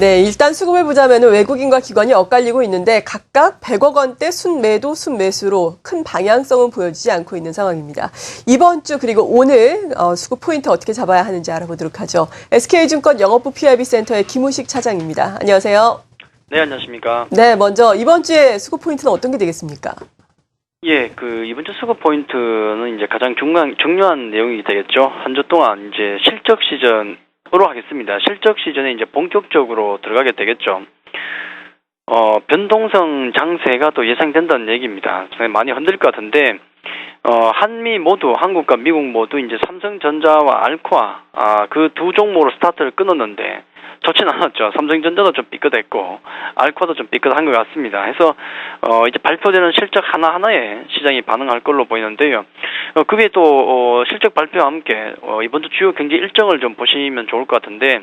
네, 일단 수급을 보자면 외국인과 기관이 엇갈리고 있는데 각각 100억 원대 순매도, 순매수로 큰 방향성은 보여지지 않고 있는 상황입니다. 이번 주 그리고 오늘 수급 포인트 어떻게 잡아야 하는지 알아보도록 하죠. SK증권 영업부 PIB센터의 김우식 차장입니다. 안녕하세요. 네, 안녕하십니까. 네, 먼저 이번 주에 수급 포인트는 어떤 게 되겠습니까? 예, 이번 주 수급 포인트는 이제 가장 중요한 내용이 되겠죠. 한 주 동안 이제 실적 시즌으로 하겠습니다. 실적 시즌에 이제 본격적으로 들어가게 되겠죠. 변동성 장세가 또 예상된다는 얘기입니다. 많이 흔들 것 같은데, 한미 모두, 한국과 미국 모두 이제 삼성전자와 알코아, 그 두 종목으로 스타트를 끊었는데, 좋지는 않았죠. 삼성전자도 좀 삐끗했고, 알코아도 좀 삐끗한 것 같습니다. 해서, 이제 발표되는 실적 하나하나에 시장이 반응할 걸로 보이는데요. 그 외에 또, 실적 발표와 함께, 이번 주 주요 경제 일정을 좀 보시면 좋을 것 같은데,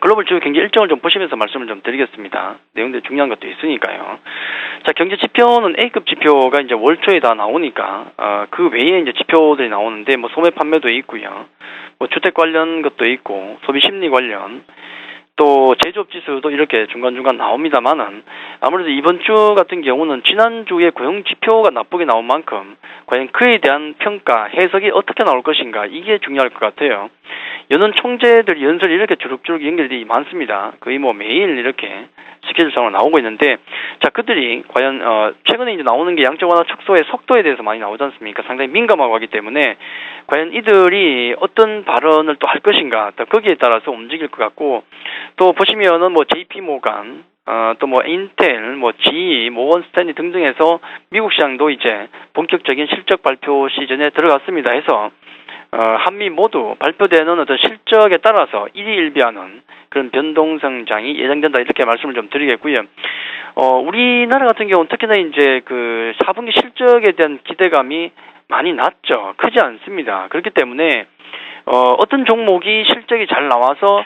글로벌 주요 경제 일정을 좀 보시면서 말씀을 좀 드리겠습니다. 내용들 중요한 것도 있으니까요. 자, 경제 지표는 A급 지표가 이제 월 초에 다 나오니까, 그 외에 이제 지표들이 나오는데, 뭐, 소매 판매도 있고요. 뭐, 주택 관련 것도 있고, 소비 심리 관련, 또, 제조업 지수도 이렇게 중간중간 나옵니다만은, 아무래도 이번 주 같은 경우는 지난주에 고용 지표가 나쁘게 나온 만큼, 과연 그에 대한 평가, 해석이 어떻게 나올 것인가, 이게 중요할 것 같아요. 여는 총재들 연설이 이렇게 주룩주룩 연결이 많습니다. 거의 뭐 매일 이렇게 스케줄상으로 나오고 있는데, 자, 그들이 과연, 최근에 이제 나오는 게 양적 완화 촉소의 속도에 대해서 많이 나오지 않습니까? 상당히 민감하고 하기 때문에, 과연 이들이 어떤 발언을 또 할 것인가, 또 거기에 따라서 움직일 것 같고, 또 보시면은 뭐 JP 모간, 또 뭐 인텔, 뭐 GE, 모건 스탠리 등등해서 미국 시장도 이제 본격적인 실적 발표 시즌에 들어갔습니다. 해서, 한미 모두 발표되는 어떤 실적에 따라서 일희일비하는 그런 변동성장이 예상된다, 이렇게 말씀을 좀 드리겠고요. 우리나라 같은 경우는 특히나 이제 그 4분기 실적에 대한 기대감이 많이 낮죠. 크지 않습니다. 그렇기 때문에, 어떤 종목이 실적이 잘 나와서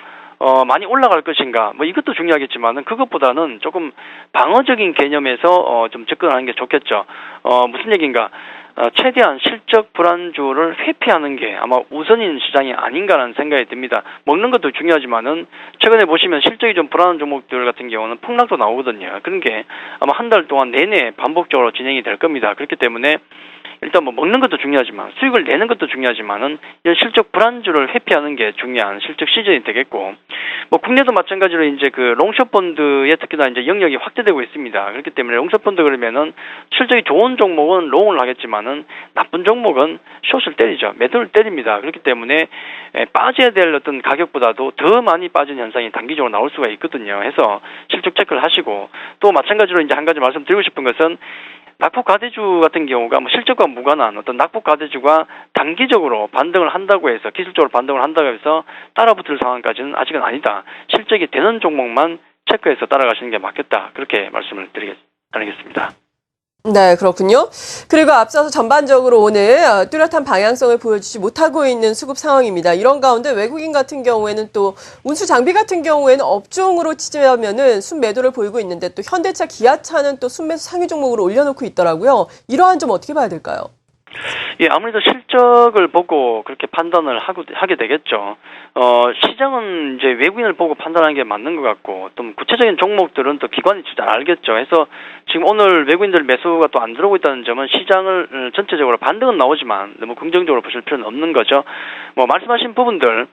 많이 올라갈 것인가, 뭐 이것도 중요하겠지만은 그것보다는 조금 방어적인 개념에서 좀 접근하는 게 좋겠죠. 무슨 얘기인가? 최대한 실적 불안주를 회피하는 게 아마 우선인 시장이 아닌가라는 생각이 듭니다. 먹는 것도 중요하지만은 최근에 보시면 실적이 좀 불안한 종목들 같은 경우는 폭락도 나오거든요. 그런 게 아마 한 달 동안 내내 반복적으로 진행이 될 겁니다. 그렇기 때문에 일단 뭐 먹는 것도 중요하지만 수익을 내는 것도 중요하지만은 이런 실적 불안주를 회피하는 게 중요한 실적 시즌이 되겠고, 뭐 국내도 마찬가지로 이제 그 롱숏 펀드에 특히나 이제 영역이 확대되고 있습니다. 그렇기 때문에 롱숏 펀드 그러면은 실적이 좋은 종목은 롱을 하겠지만은 나쁜 종목은 숏을 때리죠. 매도를 때립니다. 그렇기 때문에 빠져야 될 어떤 가격보다도 더 많이 빠진 현상이 단기적으로 나올 수가 있거든요. 해서 실적 체크를 하시고, 또 마찬가지로 이제 한 가지 말씀드리고 싶은 것은, 낙폭 가대주 같은 경우가 뭐 실적과 무관한 어떤 낙폭 가대주가 단기적으로 반등을 한다고 해서, 기술적으로 반등을 한다고 해서 따라붙을 상황까지는 아직은 아니다. 실적이 되는 종목만 체크해서 따라가시는 게 맞겠다. 그렇게 말씀을 드리겠습니다. 네, 그렇군요. 그리고 앞서서 전반적으로 오늘 뚜렷한 방향성을 보여주지 못하고 있는 수급 상황입니다. 이런 가운데 외국인 같은 경우에는 또 운수 장비 같은 경우에는 업종으로 치자면은 순매도를 보이고 있는데, 또 현대차, 기아차는 또 순매수 상위 종목으로 올려놓고 있더라고요. 이러한 점 어떻게 봐야 될까요? 예, 아무래도 실적을 보고 그렇게 판단을 하게 되겠죠. 시장은 이제 외국인을 보고 판단하는 게 맞는 것 같고, 또 구체적인 종목들은 또 기관이 잘 알겠죠. 해서 지금 오늘 외국인들 매수가 또 안 들어오고 있다는 점은 시장을 전체적으로 반등은 나오지만 너무 긍정적으로 보실 필요는 없는 거죠. 뭐 말씀하신 부분들,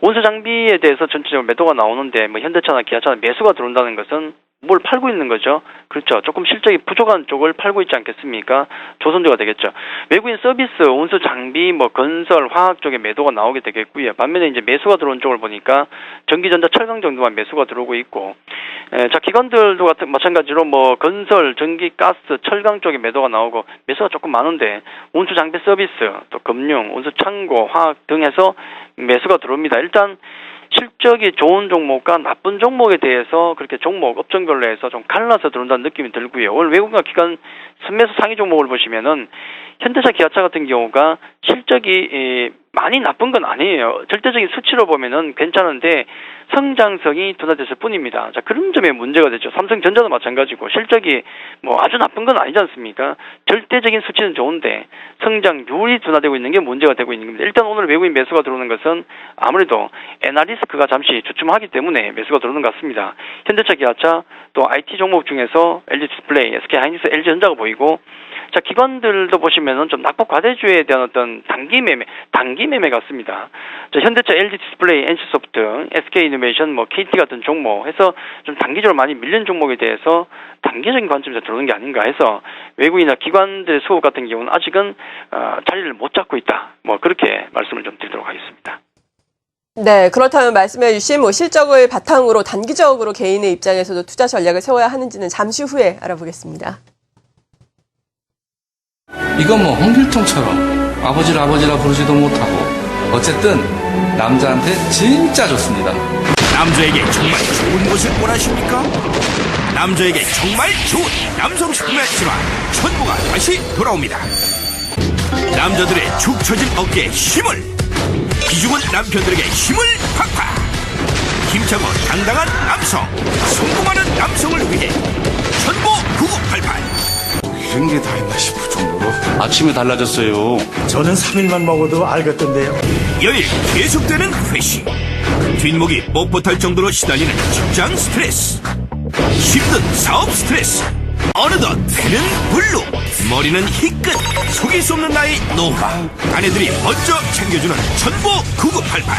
원수 장비에 대해서 전체적으로 매도가 나오는데, 뭐 현대차나 기아차나 매수가 들어온다는 것은 뭘 팔고 있는 거죠? 그렇죠. 조금 실적이 부족한 쪽을 팔고 있지 않겠습니까? 조선주가 되겠죠. 외국인 서비스, 운수 장비, 뭐 건설, 화학 쪽에 매도가 나오게 되겠고요. 반면에 이제 매수가 들어온 쪽을 보니까 전기전자, 철강 정도만 매수가 들어오고 있고, 자, 기관들도 마찬가지로 뭐 건설, 전기, 가스, 철강 쪽에 매도가 나오고, 매수가 조금 많은데 운수 장비 서비스, 또 금융, 운수 창고, 화학 등 해서 매수가 들어옵니다. 일단 실적이 좋은 종목과 나쁜 종목에 대해서 그렇게 종목, 업종별로 해서 좀 갈라서 들어온다는 느낌이 들고요. 오늘 외국인과 기관 순매수 상위 종목을 보시면은 현대차, 기아차 같은 경우가 실적이 많이 나쁜 건 아니에요. 절대적인 수치로 보면은 괜찮은데 성장성이 둔화됐을 뿐입니다. 자, 그런 점에 문제가 되죠. 삼성전자도 마찬가지고 실적이 뭐 아주 나쁜 건 아니지 않습니까? 절대적인 수치는 좋은데 성장률이 둔화되고 있는 게 문제가 되고 있는 겁니다. 일단 오늘 외국인 매수가 들어오는 것은 아무래도 엔화 리스크가 잠시 주춤하기 때문에 매수가 들어오는 것 같습니다. 현대차, 기아차, 또 IT 종목 중에서 LG 디스플레이, SK 하이닉스, LG전자가 보이고, 자, 기관들도 보시면은 좀 낙폭 과대주에 대한 어떤 단기 매매 같습니다. 자, 현대차, LG 디스플레이, NC소프트, SK 이노베이션, 뭐 KT 같은 종목 해서 좀 단기적으로 많이 밀린 종목에 대해서 단기적인 관점에서 들어오는 게 아닌가 해서 외국인이나 기관들의 수급 같은 경우는 아직은 자리를 못 잡고 있다. 뭐 그렇게 말씀을 좀 드리도록 하겠습니다. 네, 그렇다면 말씀해 주신 실적을 바탕으로 단기적으로 개인의 입장에서도 투자 전략을 세워야 하는지는 잠시 후에 알아보겠습니다. 이건 뭐 홍길동처럼 아버지라 부르지도 못하고 어쨌든 남자한테 진짜 좋습니다. 남자에게 정말 좋은 것을 원하십니까? 남자에게 정말 좋은 남성식품의 진화 천보가 다시 돌아옵니다. 남자들의 축 처진 어깨에 힘을, 기죽은 남편들에게 힘을 팍팍. 힘차고 당당한 남성, 성공하는 남성을 위해 천보 9988. 이런 게 다 있나 싶을 정도로. 아침에 달라졌어요. 저는 3일만 먹어도 알겠던데요. 여일 계속되는 회식, 뒷목이 뻣뻣할 정도로 시달리는 직장 스트레스, 힘든 사업 스트레스, 어느덧 배는 불룩, 머리는 희끗, 속일 수 없는 나의 노화. 아내들이 먼저 챙겨주는 천보 9988.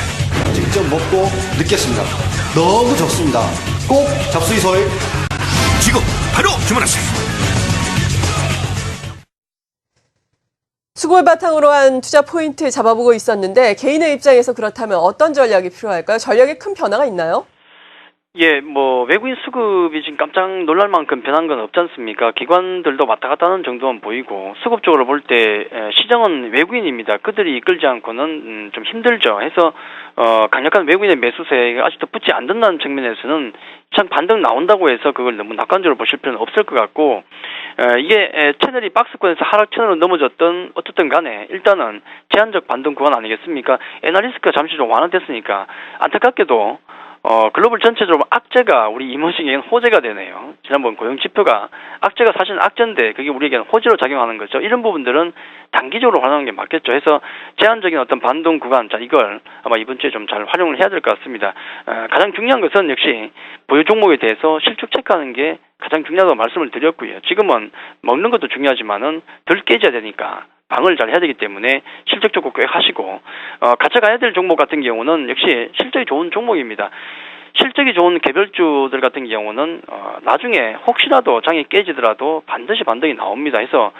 직접 먹고 느꼈습니다. 너무 좋습니다. 꼭 잡수이소이. 지금 바로 주문하세요. 수급을 바탕으로 한 투자 포인트 잡아보고 있었는데 개인의 입장에서 그렇다면 어떤 전략이 필요할까요? 전략에 큰 변화가 있나요? 예, 뭐 외국인 수급이 지금 깜짝 놀랄 만큼 변한 건 없지 않습니까? 기관들도 왔다 갔다 하는 정도만 보이고 수급적으로 볼 때 시장은 외국인입니다. 그들이 이끌지 않고는 좀 힘들죠. 해서 강력한 외국인의 매수세가 아직도 붙지 않는다는 측면에서는 참 반등 나온다고 해서 그걸 너무 낙관적으로 보실 필요는 없을 것 같고, 이게 채널이 박스권에서 하락 채널로 넘어졌던 어쨌든 간에 일단은 제한적 반등 구간 아니겠습니까? 엔화 리스크가 잠시 좀 완화됐으니까 안타깝게도 글로벌 전체적으로 악재가 우리 이머징에겐 호재가 되네요. 지난번 고용 지표가 악재가 사실 악재인데 그게 우리에게는 호재로 작용하는 거죠. 이런 부분들은 단기적으로 활용하는 게 맞겠죠. 해서 제한적인 어떤 반동 구간, 자, 이걸 아마 이번 주에 좀 잘 활용을 해야 될 것 같습니다. 가장 중요한 것은 역시 보유 종목에 대해서 실적 체크하는 게 가장 중요하다고 말씀을 드렸고요. 지금은 먹는 것도 중요하지만은 덜 깨져야 되니까 방어를 잘 해야 되기 때문에 실적 적고 꽤 하시고, 가져가야 될 종목 같은 경우는 역시 실적이 좋은 종목입니다. 실적이 좋은 개별주들 같은 경우는 나중에 혹시라도 장이 깨지더라도 반드시 반등이 나옵니다. 해서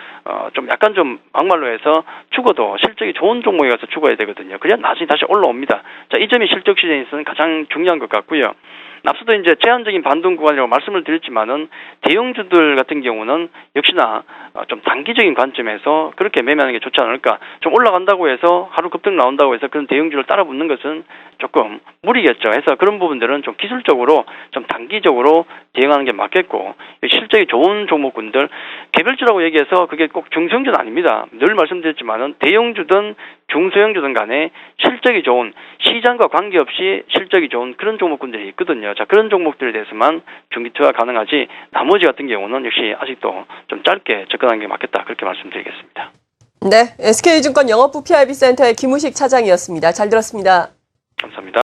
좀 약간 좀 막말로 해서 죽어도 실적이 좋은 종목에 가서 죽어야 되거든요. 그래야 나중에 다시 올라옵니다. 자, 이 점이 실적 시장에서는 가장 중요한 것 같고요. 앞서도 이제 제한적인 반등 구간이라고 말씀을 드렸지만은 대형주들 같은 경우는 역시나 좀 단기적인 관점에서 그렇게 매매하는 게 좋지 않을까. 좀 올라간다고 해서 하루 급등 나온다고 해서 그런 대형주를 따라 붙는 것은 조금 무리겠죠. 해서 그런 부분들은 좀 기술적으로 좀 단기적으로 대응하는 게 맞겠고, 실적이 좋은 종목군들, 개별주라고 얘기해서 그게 꼭 중소형주는 아닙니다. 늘 말씀드렸지만은 대형주든 중소형주든 간에 실적이 좋은, 시장과 관계없이 실적이 좋은 그런 종목군들이 있거든요. 자, 그런 종목들에 대해서만 중기 투자 가능하지 나머지 같은 경우는 역시 아직도 좀 짧게 접근하는 게 맞겠다. 그렇게 말씀드리겠습니다. 네, SK증권 영업부 PIB 센터의 김우식 차장이었습니다. 잘 들었습니다. 감사합니다.